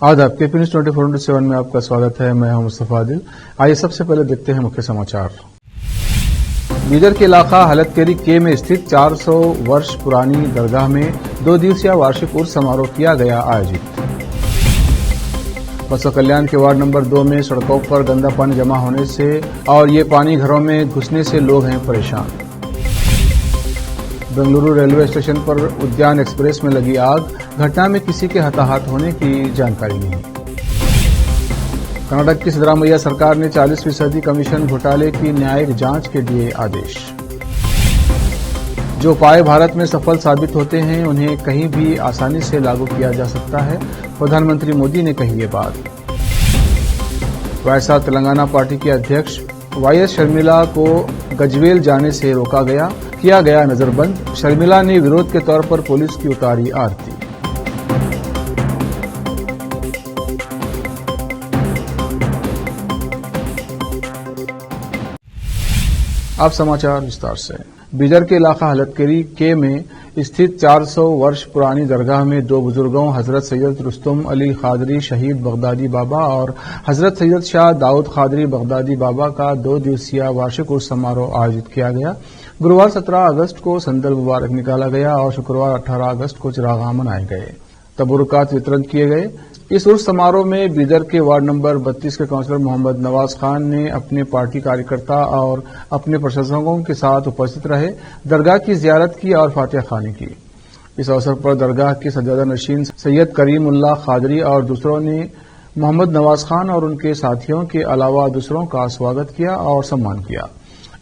आदाब, KP news 24/7 में आपका स्वागत है। मैं हूं मुस्तफा आदिल। आइए सबसे पहले देखते हैं मुख्य समाचार। बीदर के इलाका हलतकेरी के में स्थित 400 वर्ष पुरानी दरगाह में 2 दिवसीय वार्षिक उर्स समारोह किया गया आयोजित। बसवा कल्याण के वार्ड नंबर 2 में सड़कों पर गंदा पानी जमा होने से और ये पानी घरों में घुसने से लोग हैं परेशान। बेंगलुरु रेलवे स्टेशन पर उद्यान एक्सप्रेस में लगी आग, घटना में किसी के हताहत होने की जानकारी नहीं। कर्नाटक की सिद्धरामैया सरकार ने 40% कमीशन घोटाले की न्यायिक जांच के दिए आदेश। जो उपाय भारत में सफल साबित होते हैं उन्हें कहीं भी आसानी से लागू किया जा सकता है, प्रधानमंत्री मोदी ने कही ये बात। वायएसआर तेलंगाना पार्टी के अध्यक्ष वाईएस शर्मिला को गजवेल जाने से रोका गया, किया गया नजरबंद। शर्मिला ने विरोध के तौर पर पुलिस की उतारी आरती। अब समाचार विस्तार से। बीदर के इलाका हलतकेरी के में स्थित 400 वर्ष पुरानी दरगाह में 2 बुजुर्गों हजरत सैयद रुस्तुम अली खादरी शहीद बगदादी बाबा और हजरत सैयद शाह दाऊद खादरी बगदादी बाबा का 2 दिवसीय वार्षिक उर्स समारोह आयोजित किया गया। गुरुवार 17 अगस्त को संदल मुबारक निकाला गया और शुक्रवार 18 अगस्त को चिरागा मनाए गए, तबरुकात वितरण किए गए। इस उर्स समारोह में बीदर के वार्ड नंबर 32 के काउंसलर मोहम्मद नवाज खान ने अपने पार्टी कार्यकर्ता और अपने प्रशंसकों के साथ उपस्थित रहे, दरगाह की जियारत की और फातिहा खानी की। इस अवसर पर दरगाह के सज्जादा नशीन सैयद करीमुल्लाह खादरी और दूसरों ने मोहम्मद नवाज खान और उनके साथियों के अलावा दूसरों का स्वागत किया और सम्मान किया।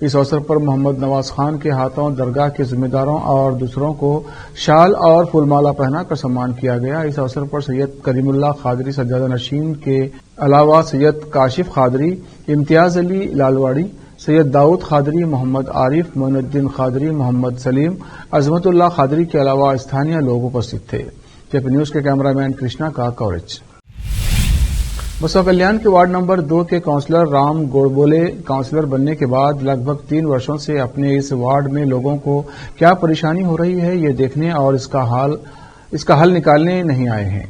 इस अवसर पर मोहम्मद नवाज खान के हाथों दरगाह के जिम्मेदारों और दूसरों को शाल और फूलमाला पहनाकर सम्मान किया गया। इस अवसर पर सैयद करीमुल्लाह खादरी सज्जादा नशीन के अलावा सैयद काशिफ खादरी, इम्तियाज अली लालवाड़ी, सैयद दाऊद खादरी, मोहम्मद आरिफ, मोइनुद्दीन खादरी, मोहम्मद सलीम, अजमतुल्लाह खादरी के अलावा स्थानीय लोग उपस्थित थे। केपी न्यूज के कैमरामैन कृष्णा का कवरेज। बसवा कल्याण के वार्ड नंबर 2 के काउंसलर राम गोड़बोले काउंसलर बनने के बाद लगभग 3 वर्षों से अपने इस वार्ड में लोगों को क्या परेशानी हो रही है ये देखने और इसका हल निकालने नहीं आए हैं।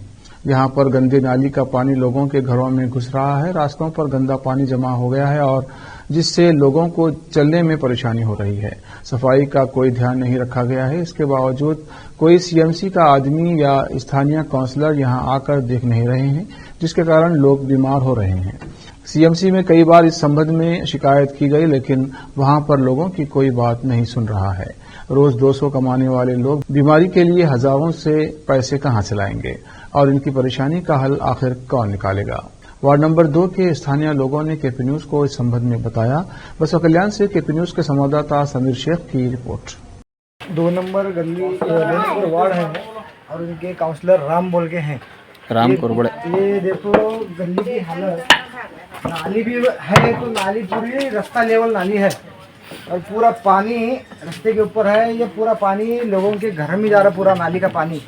यहां पर गंदे नाली का पानी लोगों के घरों में घुस रहा है, रास्तों पर गंदा पानी जमा हो गया है और जिससे लोगों को चलने में परेशानी हो रही है। सफाई का कोई ध्यान नहीं रखा गया है, इसके बावजूद कोई सीएमसी का आदमी या स्थानीय काउंसलर यहां आकर देख नहीं रहे हैं, जिसके कारण लोग बीमार हो रहे हैं। सीएमसी में कई बार इस संबंध में शिकायत की गई, लेकिन वहां पर लोगों की कोई बात नहीं सुन रहा है। रोज 200 कमाने वाले लोग बीमारी के लिए हजारों से पैसे कहां से लाएंगे और इनकी परेशानी का हल आखिर कौन निकालेगा। वार्ड नंबर 2 के स्थानीय लोगों ने केपी न्यूज को इस संबंध में बताया। बसवा कल्याण से केपी न्यूज के संवाददाता समीर शेख की रिपोर्ट। 2 नंबर गली वार्ड है और उनके काउंसलर राम बोल के हैं, राम कोरबड़े। ये देखो गली की हालत, नाली भी है तो नाली पूरी रास्ता लेवल नाली है और पूरा पानी रास्ते के ऊपर है। ये पूरा पानी लोगों के घर में जा रहा, पूरा नाली का पानी,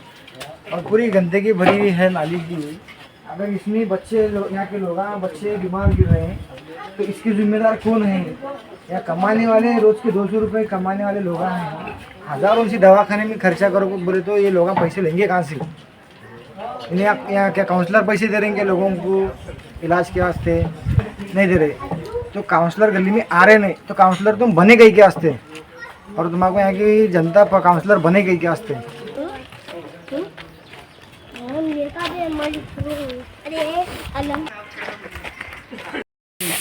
और पूरी गंदगी भरी हुई है नाली की। अगर इसमें बच्चे यहाँ के लोग बच्चे बीमार गिर रहे हैं तो इसकी जिम्मेदार कौन है? या कमाने वाले रोज के 200 रुपये कमाने वाले लोग हैं, हजारों से दवाखाने में खर्चा करो बोले तो ये लोग पैसे लेंगे कहाँ से? यहाँ क्या काउंसलर पैसे दे रहे हैं लोगों को इलाज के वास्ते? नहीं दे रहे। तो काउंसलर गली में आ रहे नहीं तो काउंसलर तुम बने गई के वास्ते, और तुम्हारे यहाँ की जनता काउंसलर बने गई के वास्ते।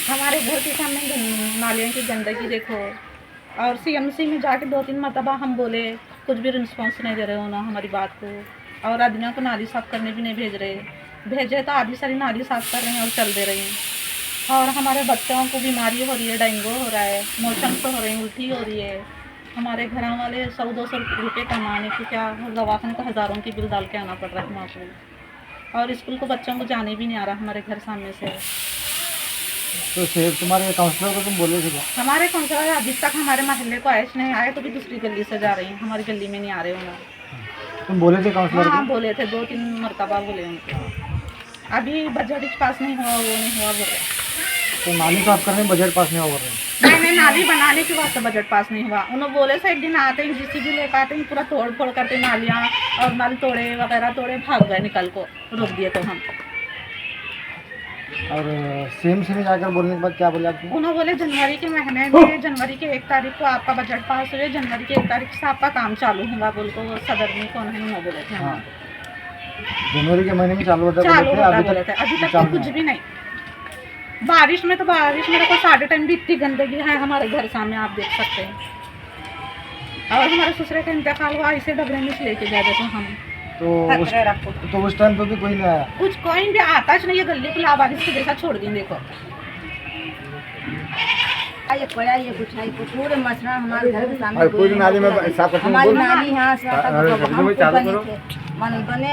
हमारे घर के सामने नालियों की गंदगी देखो, और सीएमसी में जाके 2-3 मरतबा हम बोले, कुछ भी रिस्पॉन्स नहीं दे रहे हो ना हमारी बात को, और आदमियों को नाली साफ करने भी नहीं भेजे तो आधी सारी नाली साफ कर रहे हैं और चल दे रहे हैं। और हमारे बच्चों को बीमारी हो रही है, डेंगू हो रहा है, मोशन हो रहे हैं, उल्टी हो रही है। हमारे घर वाले 100-200 रुपये कमाने की क्या दवाखाने का हज़ारों की बिल डाल के आना पड़ रहा है हमको, और स्कूल को बच्चों को जाने भी नहीं आ रहा हमारे घर सामने से। तो तुम्हारे काउंसलर को तुम बोले थे क्या? हमारे काउंसलर अभी तक हमारे मोहल्ले को आए नहीं आए, तो भी दूसरी गली से जा रही हैं, हमारी गली में नहीं आ रहे उन्हें। तुम बोले थे काउंसलर? हाँ बोले थे, 2-3 मरतबा बोले उनको। अभी बजट पास नहीं हुआ, वो नहीं हुआ बोल रहे। तो नाली साफ करने में बजट पास नहीं हुआ? नहीं, नाली बनाने के वास्ते बजट पास नहीं हुआ। उन्होंने बोले से एक दिन आते हैं, JCB लेकर आते हैं, पूरा तोड़ फोड़ करते नालियाँ और नल तोड़े वगैरह तोड़े, भाग गए, निकल को रोक दिए। तो हम और सीएम से जाकर बोलने के बाद क्या बोले आपको? उन्होंने बोले जनवरी के महीने में, जनवरी के 1 तारीख को आपका बजट पास हुए, जनवरी के 1 तारीख से आपका काम चालू होगा बोल को सदर में कौन है उन्होंने बोले थे। हाँ, जनवरी के महीने में चालू होता चालू बोले थे, होता बोले थे। अभी तक तो कुछ भी नहीं। बारिश में देखो साढ़े टाइम भी इतनी गंदगी है हमारे घर सामने, आप देख सकते हैं। और हमारे ससुरे का इंतकाल हुआ, इसे डबरे में लेके गए थे हम। तो उस टाइम पे भी कोई नहीं आया? कुछ कोई भी आता ही नहीं है, गली को लावारिस के जैसा छोड़ दी। देखो ये पड़ा, ये कुछ है, पूरे मसला हमारे घर के सामने पूरी नाली में हमारी नाली यहाँ से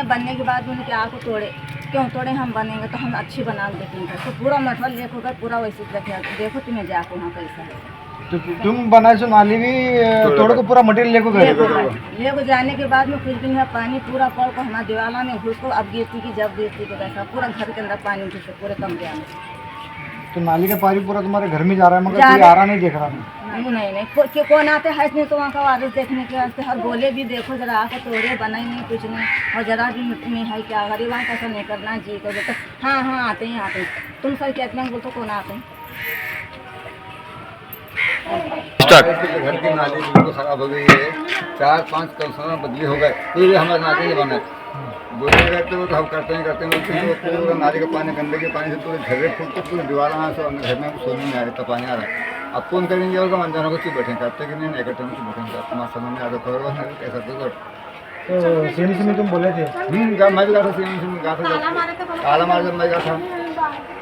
बनने के बाद उनके आँख को तोड़े, क्यों तोड़े? हम बनेंगे तो हम अच्छी बना देखेंगे। तो पूरा मटवा लेको कर पूरा वैसे रखे, देखो तुम्हें जाकर वहाँ कैसा है। तो तुम बनाए सो नाली भी तोड़ को पूरा मटेरियल लेको लेको जाने के बाद में कुछ दिन में पानी पूरा पड़ को हमारे दीवाला में घुस को, अब गिरती की जब गिरती को वैसा पूरा घर के अंदर पानी घुस पूरे कमरे में। तो नाली का पानी पूरा तुम्हारे घर में जा रहा है, मगर कोई आ रहा नहीं देख रहा? नहीं कौन आते है नहीं तो वहाँ का वारिस देखने के वास्ते। हर बोले भी देखो जरा आकर तोड़े बनाई नहीं कुछ नहीं, और जरा भी में है क्या गरीब कैसा नहीं करना जी को। तो हाँ आते हैं तुम सर कहते हैं बोलते कौन आते हैं। घर की नाली बिल्कुल खराब हो गई है, 4-5 कलसना बदली हो गए, फिर हमारे नाली नहीं बने। बोले रहते हो तो हम करते हैं पूरा नाली का पानी, गंदगी पानी से पूरे झगड़े फूटते, पूरे दीवार से घर में सोने नहीं आ रही, पानी आ रहा है। अब कौन करेंगे? और अनजानों को चुप बैठेंगे, करते कि नहीं करते चुप बैठेंगे। तुम्हारा समझ में आता करो कैसा तो सीएम से तुम बोले थे? मैं भी गया था सीएम से, गया था ताला मार जब मैं गया था।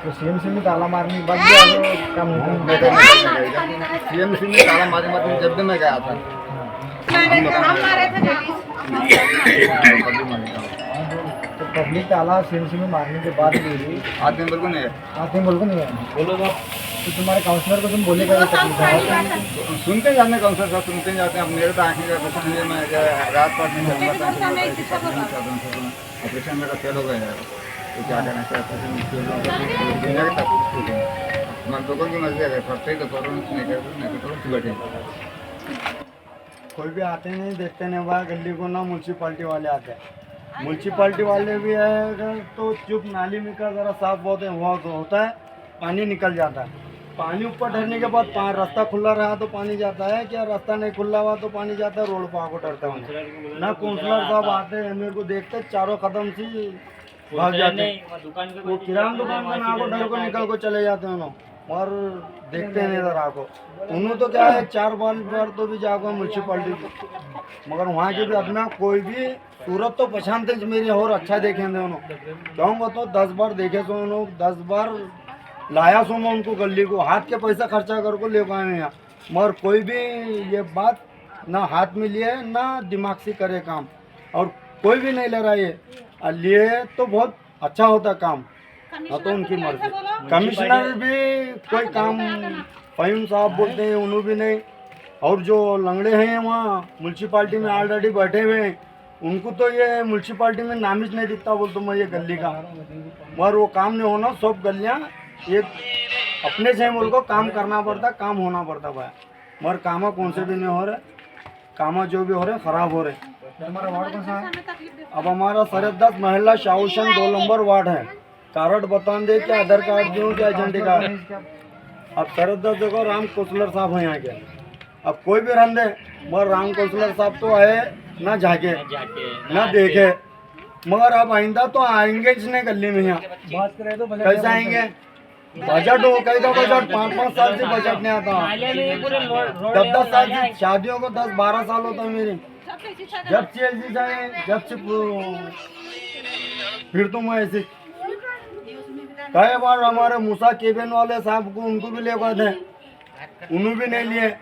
तो सीएम से में ताला मारने के बाद भी काम सीएम से में ताला मारने जब भी मैं गया था तो पब्लिक ताला सीएम से में मारने के बाद भी आते बिल्कुल नहीं है, बोलो तो तुम्हारे काउंसलर को तुम बोले सुनते जाते हैं काउंसलर साहब, सुनते जाते हैं। अब मेरे तो आँखें का ऑपरेशन है, मैं रात पात नहीं ऑपरेशन मेरा फेल हो गया है, तो क्या करना चाहिए? मैं तो की मर्जी है, करते तो करो, नहीं करते तो बैठे। कोई भी आते नहीं देखते नहीं हुआ गली को ना, म्यूनसिपाल्टी वाले आते हैं। म्यूनसिपाल्टी वाले भी है तो चुप नाली में का ज़रा साफ बहुत होता है, पानी निकल जाता है। पानी ऊपर ढरने के बाद रास्ता खुला रहा तो पानी जाता है, क्या रास्ता नहीं खुला हुआ तो पानी जाता है, रोड पर आको डरता है ना। काउंसलर साहब आते हैं मेरे को देखते चारों कदम से भाग जाते हैं, वो किराना दुकान में आको डर को निकल को चले जाते हैं उन्होंने, और देखते हैं इधर आको। उन्होंने तो क्या है 4 बार तो भी जाओगे म्यूनसिपाल्टी, मगर वहाँ के भी अपना कोई भी सूरत तो पहचानते मेरी और अच्छा देखेंगे उन्होंने। कहूँगा तो 10 बार देखे तो उन्होंने 10 बार लाया सो मैं उनको गली को, हाथ के पैसा खर्चा कर को ले आए यहाँ, मगर कोई भी ये बात ना हाथ में लिए ना दिमाग से करे काम, और कोई भी नहीं ले रहा ये लिए तो बहुत अच्छा होता काम। हाँ तो उनकी मर्जी। कमिश्नर भी कोई काम फहीम साहब बोलते हैं उन्होंने भी नहीं, और जो लंगड़े हैं वहाँ म्यूनसिपाल्टी में ऑलरेडी बैठे हुए हैं, उनको तो ये म्यूनसिपाल्टी में नाम ही नहीं दिखता बोलता मैं ये गली का, मगर वो काम नहीं होना। सब गलियाँ एक अपने से बोल को काम करना पड़ता, काम होना पड़ता भाई, मगर कामा कौन से भी नहीं हो रहे, कामा जो भी हो रहे खराब हो रहे। हमारा वार्ड कौन सा है? अब हमारा सरहद महल्ला शाहूशन 2 नंबर वार्ड है। कार्ड बता दे क्या, आधार कार्ड दूँ क्या, आइडेंटी कार्ड? अब सरहद देखो राम कौंसलर साहब हैं यहाँ के, अब कोई भी रन दे, मगर राम कौंसलर साहब तो है ना जाके ना देखे, मगर अब आइंदा तो आएंगे इसने गली में। यहाँ बात करें तो कैसे आएंगे? बजट हो कई का बजट 5-5 साल से बजट नहीं आता, 10-10 साल से शादियों को 10-12 साल होता है मेरी, जब से ऐसी जाए जब से फिर तो मैं ऐसे कई बार हमारे मूसा केबिन वाले साहब को उनको भी ले गए थे, उन्होंने भी नहीं लिए।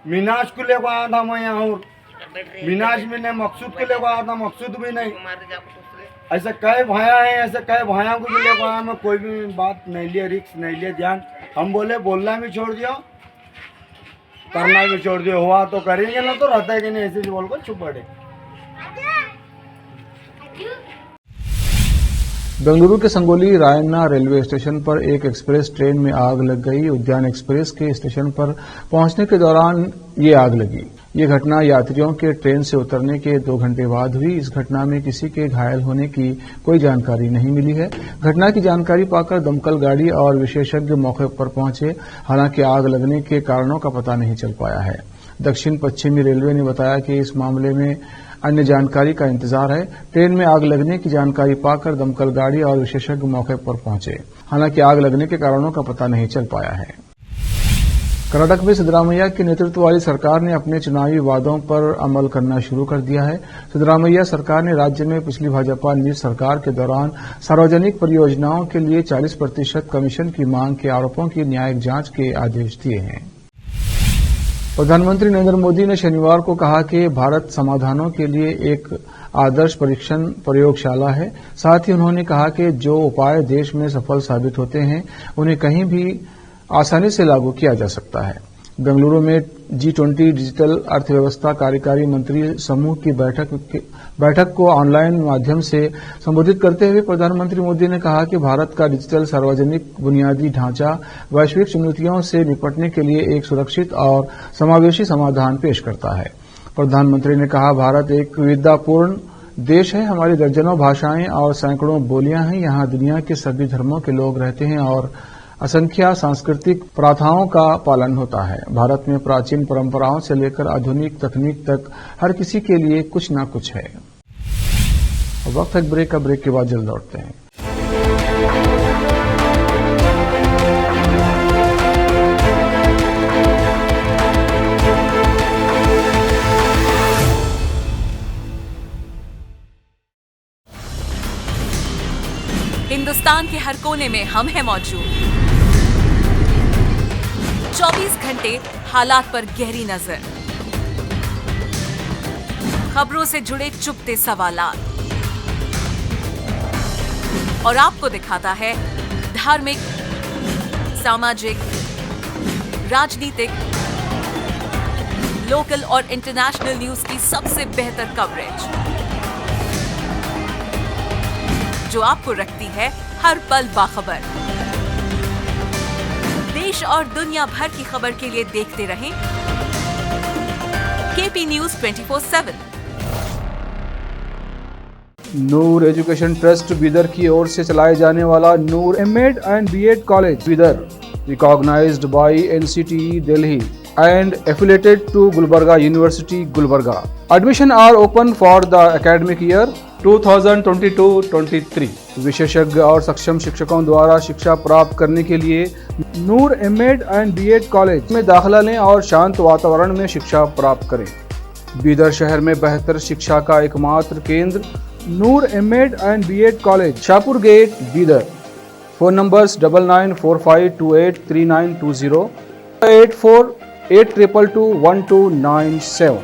मीनाज को ले आया था मैं यहाँ, और मीनाज भी नहीं, मकसूद को ले आया था, मकसूद भी नहीं। ऐसे कई भाया हैं, ऐसे कई भाया को भी ले आया, मैं कोई भी बात नहीं लिए, रिक्स नहीं लिए ध्यान। हम बोले बोलना भी छोड़ दियो, करना भी छोड़ दियो, हुआ तो करेंगे ना तो रहता है कि नहीं, ऐसे बोल कर चुप बैठे। बेंगलुरु के संगोली रायन्ना रेलवे स्टेशन पर एक एक्सप्रेस ट्रेन में आग लग गई। उद्यान एक्सप्रेस के स्टेशन पर पहुंचने के दौरान ये आग लगी। ये घटना यात्रियों के ट्रेन से उतरने के 2 घंटे बाद हुई। इस घटना में किसी के घायल होने की कोई जानकारी नहीं मिली है। घटना की जानकारी पाकर दमकल गाड़ी और विशेषज्ञ मौके पर पहुंचे, हालांकि आग लगने के कारणों का पता नहीं चल पाया है। दक्षिण पश्चिमी रेलवे ने बताया कि इस मामले में अन्य जानकारी का इंतजार है। ट्रेन में आग लगने की जानकारी पाकर दमकल गाड़ी और विशेषज्ञ मौके पर पहुंचे, हालांकि आग लगने के कारणों का पता नहीं चल पाया है। कर्नाटक में सिद्धरामैया के नेतृत्व वाली सरकार ने अपने चुनावी वादों पर अमल करना शुरू कर दिया है। सिद्धरामैया सरकार ने राज्य में पिछली भाजपा नीति सरकार के दौरान सार्वजनिक परियोजनाओं के लिए 40% कमीशन की मांग के आरोपों की न्यायिक जांच के आदेश दिए हैं। प्रधानमंत्री नरेंद्र मोदी ने शनिवार को कहा कि भारत समाधानों के लिए एक आदर्श परीक्षण प्रयोगशाला है। साथ ही उन्होंने कहा कि जो उपाय देश में सफल साबित होते हैं उन्हें कहीं भी आसानी से लागू किया जा सकता है। बेंगलुरु में G20 डिजिटल अर्थव्यवस्था कार्यकारी मंत्री समूह की बैठक को ऑनलाइन माध्यम से संबोधित करते हुए प्रधानमंत्री मोदी ने कहा कि भारत का डिजिटल सार्वजनिक बुनियादी ढांचा वैश्विक चुनौतियों से निपटने के लिए एक सुरक्षित और समावेशी समाधान पेश करता है। प्रधानमंत्री ने कहा, भारत एक विविधतापूर्ण देश है। हमारी दर्जनों भाषाएं और सैकड़ों बोलियां हैं। यहाँ दुनिया के सभी धर्मों के लोग रहते हैं और असंख्य सांस्कृतिक प्रथाओं का पालन होता है। भारत में प्राचीन परंपराओं से लेकर आधुनिक तकनीक तक हर किसी के लिए कुछ न कुछ है। वक्त है ब्रेक का। ब्रेक के बाद जल्द लौटते हैं। हिंदुस्तान के हर कोने में हम हैं मौजूद। 24 घंटे हालात पर गहरी नजर, खबरों से जुड़े चुपते सवालात और आपको दिखाता है धार्मिक, सामाजिक, राजनीतिक, लोकल और इंटरनेशनल न्यूज की सबसे बेहतर कवरेज जो आपको रखती है हर पल बाखबर। देश और दुनिया भर की खबर के लिए देखते रहें KP news 24/7। Noor education trust Bidar की ओर से चलाए जाने वाला Noor MEd and BEd college Bidar, recognised by NCTE Delhi and affiliated to Gulbarga University, Gulbarga. Admission are open for the academic year 2022-23. विशेषज्ञ और सक्षम शिक्षकों द्वारा शिक्षा प्राप्त करने के लिए नूर एमएड एंड बीएड कॉलेज में दाखिला लें और शांत वातावरण में शिक्षा प्राप्त करें। बीदर शहर में बेहतर शिक्षा का एकमात्र केंद्र Noor MEd and BEd college, Shahpur gate, Bidar. Phone numbers 9945283920, 8482221297।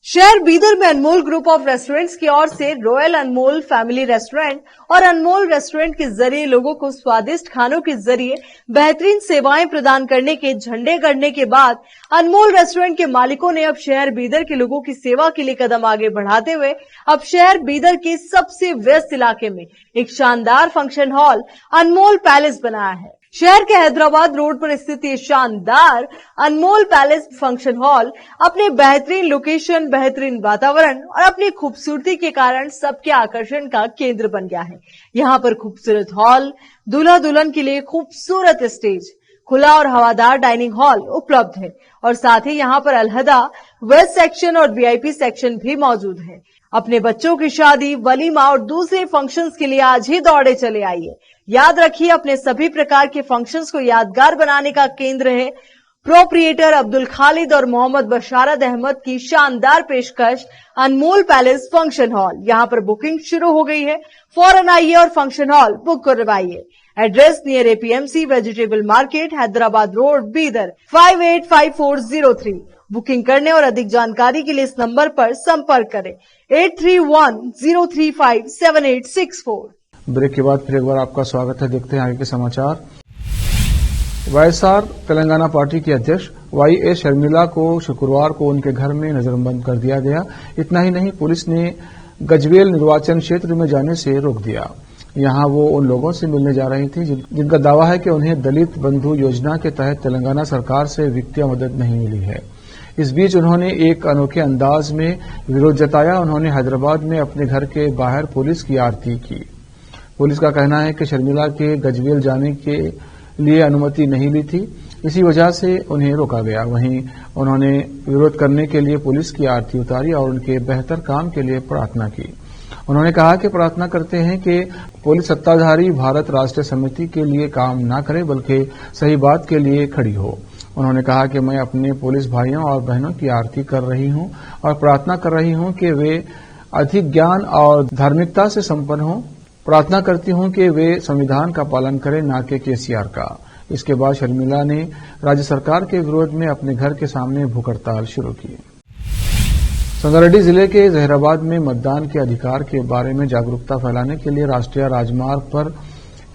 शहर बीदर में अनमोल ग्रुप ऑफ रेस्टोरेंट्स की ओर से रॉयल अनमोल फैमिली रेस्टोरेंट और अनमोल रेस्टोरेंट के जरिए लोगों को स्वादिष्ट खानों के जरिए बेहतरीन सेवाएं प्रदान करने के झंडे गड़ने के बाद अनमोल रेस्टोरेंट के मालिकों ने अब शहर बीदर के लोगों की सेवा के लिए कदम आगे बढ़ाते हुए अब शहर बीदर के सबसे व्यस्त इलाके में एक शानदार फंक्शन हॉल अनमोल पैलेस बनाया है। शहर के हैदराबाद रोड पर स्थित ये शानदार अनमोल पैलेस फंक्शन हॉल अपने बेहतरीन लोकेशन, बेहतरीन वातावरण और अपनी खूबसूरती के कारण सबके आकर्षण का केंद्र बन गया है। यहाँ पर खूबसूरत हॉल, दूल्हा दुल्हन के लिए खूबसूरत स्टेज, खुला और हवादार डाइनिंग हॉल उपलब्ध है और साथ ही यहाँ पर अलहदा वेस्ट सेक्शन और VIP सेक्शन भी मौजूद है। अपने बच्चों की शादी, वलीमा और दूसरे फंक्शंस के लिए आज ही दौड़े चले आइए। याद रखिए, अपने सभी प्रकार के फंक्शंस को यादगार बनाने का केंद्र है प्रोप्रिएटर अब्दुल खालिद और मोहम्मद बशारत अहमद की शानदार पेशकश अनमोल पैलेस फंक्शन हॉल। यहाँ पर बुकिंग शुरू हो गई है, फौरन आइए और फंक्शन हॉल बुक करवाइए। Address near APMC vegetable market, Hyderabad road, Bidar 585403। Booking करने और अधिक जानकारी के लिए इस नंबर पर संपर्क करें 8310357864। ब्रेक के बाद फिर एक बार आपका स्वागत है। देखते हैं आगे के समाचार। YSR तेलंगाना पार्टी की अध्यक्ष YS शर्मिला को शुक्रवार को उनके घर में नजरबंद कर दिया गया। इतना ही नहीं, पुलिस ने गजवेल निर्वाचन क्षेत्र में जाने से रोक दिया। यहाँ वो उन लोगों से मिलने जा रही थी जिनका दावा है कि उन्हें दलित बंधु योजना के तहत तेलंगाना सरकार से वित्तीय मदद नहीं मिली है। इस बीच उन्होंने एक अनोखे अंदाज में विरोध जताया। उन्होंने हैदराबाद में अपने घर के बाहर पुलिस की आरती की। पुलिस का कहना है कि शर्मिला के गजवेल जाने के लिए अनुमति नहीं ली थी, इसी वजह से उन्हें रोका गया। वहीं उन्होंने विरोध करने के लिए पुलिस की आरती उतारी और उनके बेहतर काम के लिए प्रार्थना की। उन्होंने कहा कि प्रार्थना करते हैं कि पुलिस सत्ताधारी भारत राष्ट्रीय समिति के लिए काम न करे बल्कि सही बात के लिए खड़ी हो। उन्होंने कहा कि मैं अपने पुलिस भाइयों और बहनों की आरती कर रही हूं और प्रार्थना कर रही हूं कि वे अधिक ज्ञान और धार्मिकता से संपन्न हों। प्रार्थना करती हूं कि वे संविधान का पालन करें, न कि केसीआर का। इसके बाद शर्मिला ने राज्य सरकार के विरोध में अपने घर के सामने भूख हड़ताल शुरू की। संगारेड्डी जिले के जहीराबाद में मतदान के अधिकार के बारे में जागरूकता फैलाने के लिए राष्ट्रीय राजमार्ग पर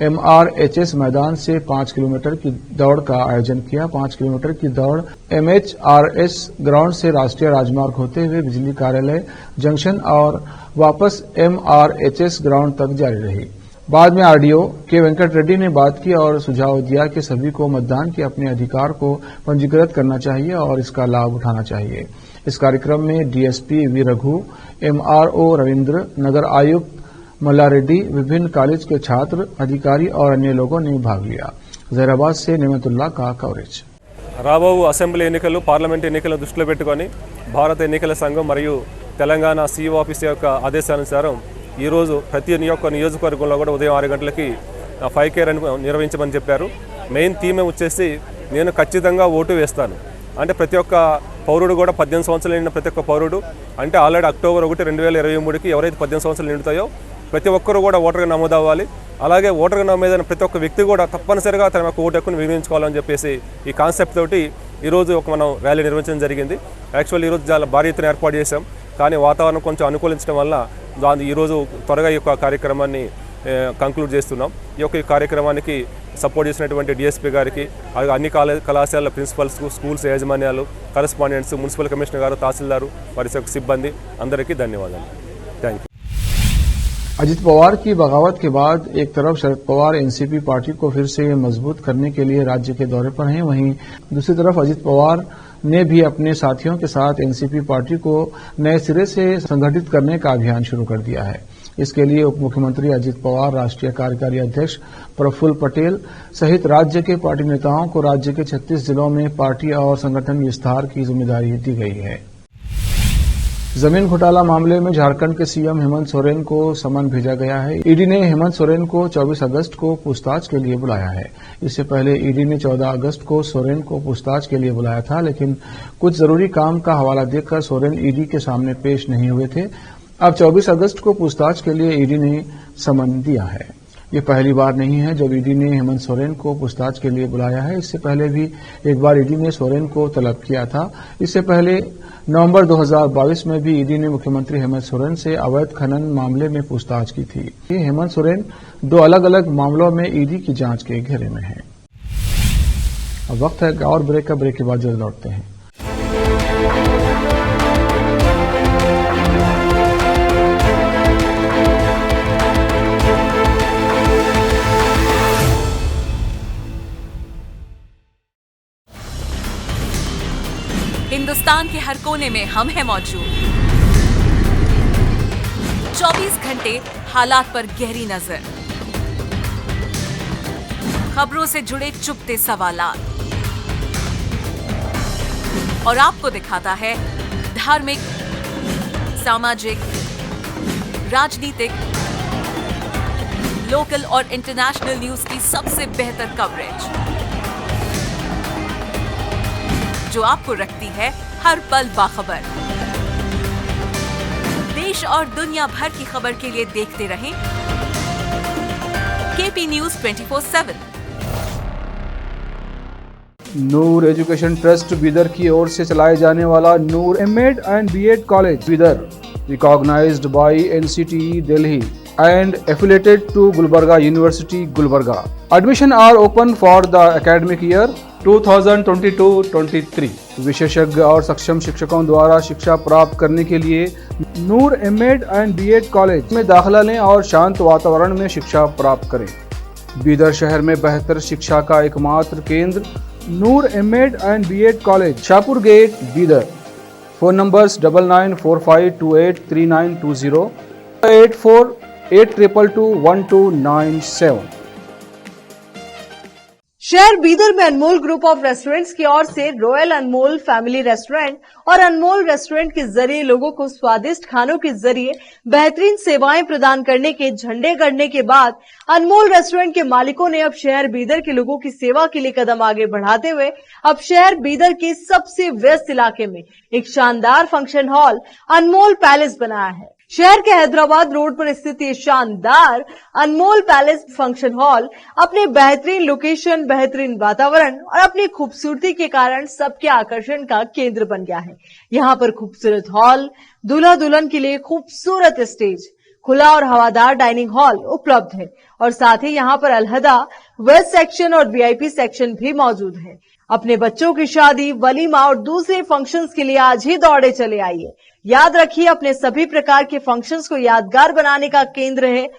MRHS मैदान से 5 किलोमीटर की दौड़ का आयोजन किया। 5 किलोमीटर की दौड़ MHRS ग्राउंड से राष्ट्रीय राजमार्ग होते हुए बिजली कार्यालय जंक्शन और वापस MRHS ग्राउंड तक जारी रही। बाद में RDO के वेंकट रेड्डी ने बात की और सुझाव दिया कि सभी को मतदान के अपने अधिकार को पंजीकृत करना चाहिए और इसका लाभ उठाना चाहिए। इस कार्यक्रम में DSP V Raghu, MRO Ravindra, नगर आयुक्त मल्लारेड्डी, विभिन्न कॉलेज के छात्र, अधिकारी और अन्य लोगों ने भाग लिया। जहीराबाद से नेमतुल्ला का कवरेज। రాబో అసెంబ్లీ ఎన్నికలు పార్లమెంట్ ఎన్నికలను దృష్టిలో పెట్టుకొని భారత ఎన్నికల సంఘం మరియు తెలంగాణ CEO ఆఫీస్ యొక్క ఆదేశానుసారం ఈరోజు ప్రతి నియోజకవర్గంలో కూడా ఉదయం 6 గంటలకి 5K రన్ నిర్వహించమని చెప్పారు. మెయిన్ థీమ్ వచ్చేసి నేను ఖచ్చితంగా ఓటు వేస్తాను అంటే ప్రతి ఒక్క పౌరుడు కూడా 18 సంవత్సరాలు నిండిన ప్రతి ఒక్క పౌరుడు అంటే ఆల్రెడీ అక్టోబర్ 1, 2023కి ఎవరైతే 18 సంవత్సరాలు నిండుతాయో ప్రతి ఒక్కరు కూడా ఓటర్గా నమోదు అవ్వాలి. అలాగే ఓటర్గా నమోదైన ప్రతి ఒక్క వ్యక్తి కూడా తప్పనిసరిగా తన యొక్క ఓటు హక్కును వినియోగించుకోవాలని చెప్పేసి ఈ కాన్సెప్ట్ తోటి ఈరోజు మనం ర్యాలీ నిర్వహించడం జరిగింది. యాక్చువల్లీ ఈరోజు చాలా భారీ ఎత్తున ఏర్పాటు చేశాం, కానీ వాతావరణం కొంచెం అనుకూలించడం వల్ల ఈరోజు త్వరగా ఈ యొక్క కార్యక్రమాన్ని కంక్లూడ్ చేస్తున్నాం. ఈ యొక్క కార్యక్రమానికి సపోర్ట్ చేసినటువంటి DSP గారికి, అన్ని కళాశాలల ప్రిన్సిపల్స్, స్కూల్స్ యాజమాన్యాలు, కరెస్పాండెంట్స్, మున్సిపల్ కమిషనర్ గారు, తహసీల్దారు, వారి యొక్క సిబ్బంది అందరికీ ధన్యవాదాలు. Thank you. अजित पवार की बगावत के बाद एक तरफ शरद पवार एनसीपी पार्टी को फिर से मजबूत करने के लिए राज्य के दौरे पर हैं, वहीं दूसरी तरफ अजित पवार ने भी अपने साथियों के साथ एनसीपी पार्टी को नए सिरे से संगठित करने का अभियान शुरू कर दिया है। इसके लिए उप मुख्यमंत्री अजित पवार, राष्ट्रीय कार्यकारी अध्यक्ष प्रफुल्ल पटेल सहित राज्य के पार्टी नेताओं को राज्य के 36 जिलों में पार्टी और संगठन विस्तार की जिम्मेदारी दी गई है। जमीन घोटाला मामले में झारखंड के सीएम हेमंत सोरेन को समन भेजा गया है। ईडी ने हेमंत सोरेन को 24 अगस्त को पूछताछ के लिए बुलाया है। इससे पहले ईडी ने 14 अगस्त को सोरेन को पूछताछ के लिए बुलाया था, लेकिन कुछ जरूरी काम का हवाला देकर सोरेन ईडी के सामने पेश नहीं हुए थे। अब 24 अगस्त को पूछताछ के लिए ईडी ने समन दिया है। ये पहली बार नहीं है जब ईडी ने हेमंत सोरेन को पूछताछ के लिए बुलाया है। इससे पहले भी एक बार ईडी ने सोरेन को तलब किया था। इससे पहले नवंबर 2022 में भी ईडी ने मुख्यमंत्री हेमंत सोरेन से अवैध खनन मामले में पूछताछ की थी। हेमंत सोरेन 2 अलग अलग मामलों में ईडी की जांच के घेरे में हैं। अब वक्त है और ब्रेक का। ब्रेक के बाद जल्द लौटते हैं। हिंदुस्तान के हर कोने में हम हैं मौजूद। 24 घंटे हालात पर गहरी नजर, खबरों से जुड़े चुपते सवालात और आपको दिखाता है धार्मिक, सामाजिक, राजनीतिक, लोकल और इंटरनेशनल न्यूज की सबसे बेहतर कवरेज जो आपको रखती है हर पल बाखबर। देश और दुनिया भर की खबर के लिए देखते रहें KP News 24/7। Noor education trust Bidar की ओर से चलाए जाने वाला नूर M.Ed and B.Ed college Bidar, recognized by NCTE Delhi and affiliated to Gulbarga University, Gulbarga. Admission are open for the academic year 2022-23 विशेषज्ञ और सक्षम शिक्षकों द्वारा शिक्षा प्राप्त करने के लिए नूर एमएड एंड बीएड कॉलेज में दाखिला लें और शांत वातावरण में शिक्षा प्राप्त करें। बीदर शहर में बेहतर शिक्षा का एकमात्र केंद्र Noor MEd and BEd college, Shahpur gate, Bidar. Phone numbers 9945283920, 8482221297। शहर बीदर में अनमोल ग्रुप ऑफ रेस्टोरेंट्स की ओर से रॉयल अनमोल फैमिली रेस्टोरेंट और अनमोल रेस्टोरेंट के जरिए लोगों को स्वादिष्ट खानों के जरिए बेहतरीन सेवाएं प्रदान करने के झंडे गड़ने के बाद अनमोल रेस्टोरेंट के मालिकों ने अब शहर बीदर के लोगों की सेवा के लिए कदम आगे बढ़ाते हुए अब शहर बीदर के सबसे व्यस्त इलाके में एक शानदार फंक्शन हॉल अनमोल पैलेस बनाया है। शहर के हैदराबाद रोड पर स्थित ये शानदार अनमोल पैलेस फंक्शन हॉल अपने बेहतरीन लोकेशन, बेहतरीन वातावरण और अपनी खूबसूरती के कारण सबके आकर्षण का केंद्र बन गया है। यहाँ पर खूबसूरत हॉल, दूल्हा दुल्हन के लिए खूबसूरत स्टेज, खुला और हवादार डाइनिंग हॉल उपलब्ध है और साथ ही यहाँ पर अलहदा वेस्ट सेक्शन और वीआईपी सेक्शन भी मौजूद है। अपने बच्चों की शादी, वलीमा और दूसरे फंक्शंस के लिए आज ही दौड़े चले आइए। याद रखिए, अपने सभी प्रकार के फंक्शंस को यादगार बनाने का केंद्र है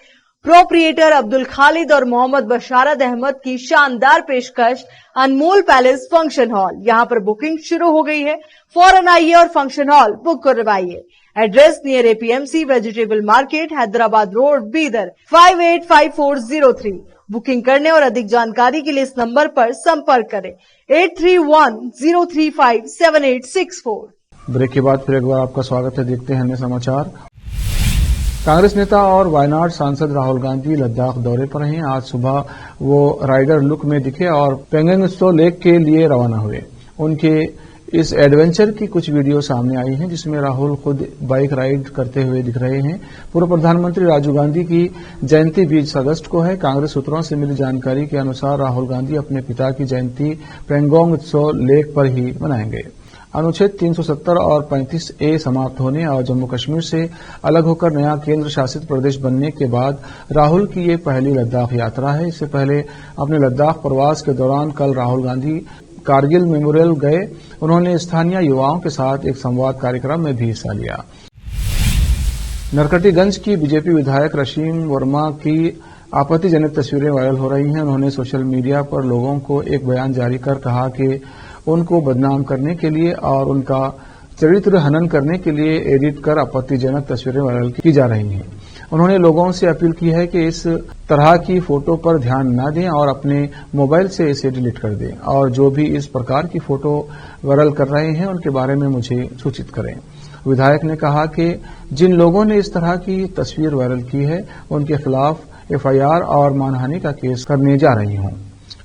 प्रोप्रिएटर अब्दुल खालिद और मोहम्मद बशारत अहमद की शानदार पेशकश अनमोल पैलेस फंक्शन हॉल। यहाँ पर बुकिंग शुरू हो गई है, फौरन आइए और फंक्शन हॉल बुक करवाइए। Address near APMC vegetable market, Hyderabad road, Bidar 585403। Booking करने और अधिक जानकारी के लिए इस नंबर पर संपर्क करें 8310357864। ब्रेक के बाद फिर एक बार आपका स्वागत है। देखते हैं अन्य समाचार। कांग्रेस नेता और वायनाड सांसद राहुल गांधी लद्दाख दौरे पर हैं। आज सुबह वो राइडर लुक में दिखे और पेंगोंग त्सो लेक के लिए रवाना हुए। उनके इस एडवेंचर की कुछ वीडियो सामने आई हैं जिसमें राहुल खुद बाइक राइड करते हुए दिख रहे हैं। पूर्व प्रधानमंत्री राजीव गांधी की जयंती 20 अगस्त को है। कांग्रेस सूत्रों से मिली जानकारी के अनुसार राहुल गांधी अपने पिता की जयंती पेंगोंग त्सो लेक पर ही मनाएंगे। अनुच्छेद 370 और 35A समाप्त होने और जम्मू कश्मीर से अलग होकर नया केंद्र शासित प्रदेश बनने के बाद राहुल की ये पहली लद्दाख यात्रा है। इससे पहले अपने लद्दाख प्रवास के दौरान कल राहुल गांधी कारगिल मेमोरियल गए। उन्होंने स्थानीय युवाओं के साथ एक संवाद कार्यक्रम में भी हिस्सा लिया। नरकटियागंज की बीजेपी विधायक रशीम वर्मा की आपत्तिजनक तस्वीरें वायरल हो रही हैं। उन्होंने सोशल मीडिया पर लोगों को एक बयान जारी कर कहा कि उनको बदनाम करने के लिए और उनका चरित्र हनन करने के लिए एडिट कर आपत्तिजनक तस्वीरें वायरल की जा रही हैं। उन्होंने लोगों से अपील की है कि इस तरह की फोटो पर ध्यान न दें और अपने मोबाइल से इसे डिलीट कर दें और जो भी इस प्रकार की फोटो वायरल कर रहे हैं उनके बारे में मुझे सूचित करें। विधायक ने कहा कि जिन लोगों ने इस तरह की तस्वीर वायरल की है उनके खिलाफ एफआईआर और मानहानि का केस करने जा रही हूं।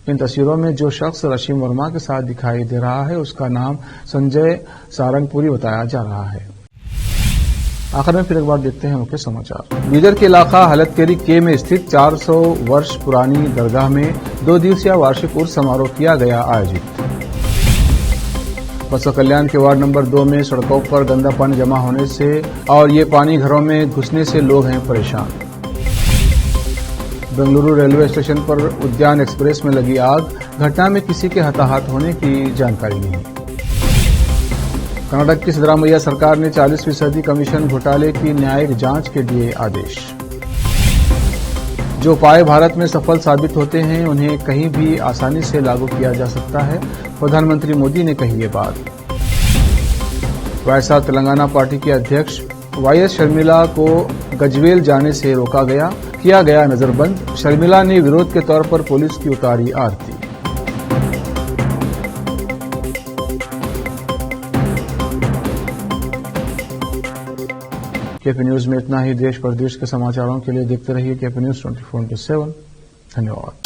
इन तस्वीरों में जो शख्स रशीम वर्मा के साथ दिखाई दे रहा है उसका नाम संजय सारंगपुरी बताया जा रहा है। आखिर में फिर एक बार देखते हैं मुख्य समाचार। बीदर के इलाका हलतकेरी के में स्थित 400 वर्ष पुरानी दरगाह में 2 दिवसीय वार्षिक उर्स समारोह किया गया आयोजित। बसव कल्याण के वार्ड नंबर 2 में सड़कों पर गंदा पानी जमा होने से और ये पानी घरों में घुसने से लोग हैं परेशान। बेंगलुरु रेलवे स्टेशन पर उद्यान एक्सप्रेस में लगी आग, घटना में किसी के हताहत होने की जानकारी नहीं। कर्नाटक की सिद्धरामैया सरकार ने 40% कमीशन घोटाले की न्यायिक जांच के दिए आदेश। जो उपाय भारत में सफल साबित होते हैं उन्हें कहीं भी आसानी से लागू किया जा सकता है, प्रधानमंत्री मोदी ने कही ये बात। वायएसआर तेलंगाना पार्टी के अध्यक्ष वाईएस शर्मिला को गजवेल जाने से रोका गया, किया गया नजरबंद। शर्मिला ने विरोध के तौर पर पुलिस की उतारी आरती। केपी न्यूज में इतना ही। देश प्रदेश के समाचारों के लिए देखते रहिए केपी न्यूज 24/7। धन्यवाद।